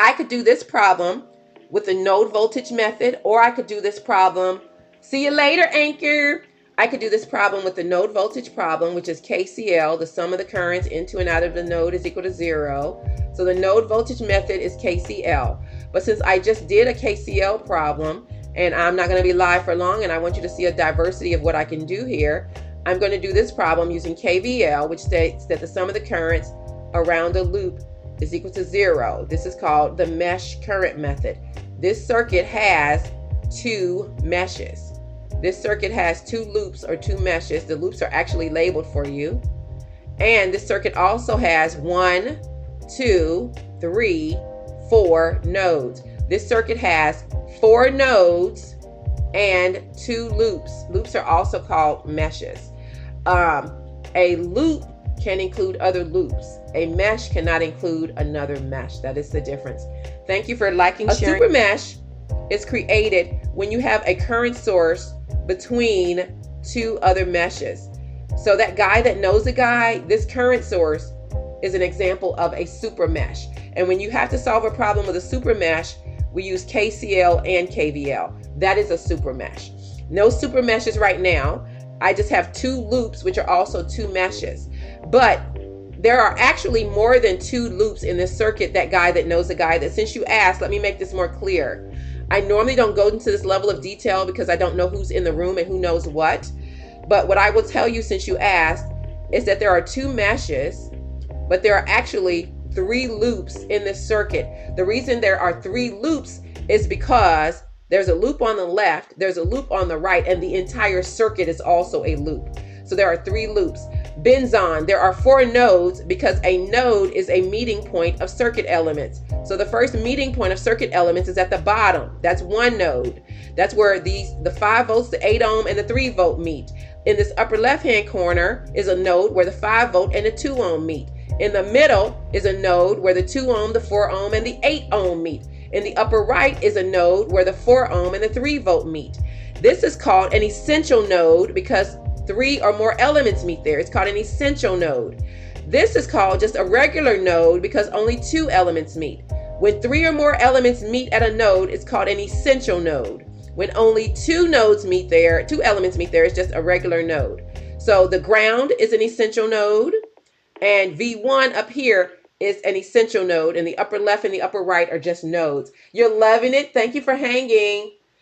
I could do this problem with the node voltage method, or I could do this problem. See you later, Anchor. I could do this problem with the node voltage problem, which is KCL. The sum of the currents into and out of the node is equal to 0. So the node voltage method is KCL. But since I just did a KCL problem, and I'm not going to be live for long, and I want you to see a diversity of what I can do here, I'm going to do this problem using KVL, which states that the sum of the currents around a loop is equal to 0. This is called the mesh current method. This circuit has two meshes. This circuit has two loops or two meshes. The loops are actually labeled for you. And this circuit also has 1, 2, 3, 4 nodes. This circuit has 4 nodes and 2 loops. Loops are also called meshes. A loop can include other loops. A mesh cannot include another mesh. That is the difference. Thank you for liking, sharing. A super mesh is created when you have a current source between 2 other meshes. So that guy that knows a guy, this current source is an example of a super mesh. And when you have to solve a problem with a super mesh, we use KCL and KVL. That is a super mesh. No super meshes right now. I just have 2 loops, which are also 2 meshes. But there are actually more than 2 loops in this circuit, that guy that knows a guy. That since you asked, let me make this more clear. I normally don't go into this level of detail because I don't know who's in the room and who knows what. But what I will tell you, since you asked, is that there are 2 meshes, but there are actually 3 loops in this circuit. The reason there are 3 loops is because there's a loop on the left, there's a loop on the right, and the entire circuit is also a loop. So there are 3 loops. Benzone, there are 4 nodes because a node is a meeting point of circuit elements. So the first meeting point of circuit elements is at the bottom. That's 1 node. That's where the 5 volts, the 8 ohm, and the 3 volt meet. In this upper left-hand corner is a node where the 5 volt and the 2 ohm meet. In the middle is a node where the 2 ohm, the 4 ohm, and the 8 ohm meet. In the upper right is a node where the 4 ohm and the 3 volt meet. This is called an essential node because 3 or more elements meet there. It's called an essential node. This is called just a regular node because only 2 elements meet. When 3 or more elements meet at a node, it's called an essential node. When only 2 nodes meet there, 2 elements meet there, it's just a regular node. So the ground is an essential node, and V1 up here is an essential node, and the upper left and the upper right are just nodes. You're loving it. Thank you for hanging.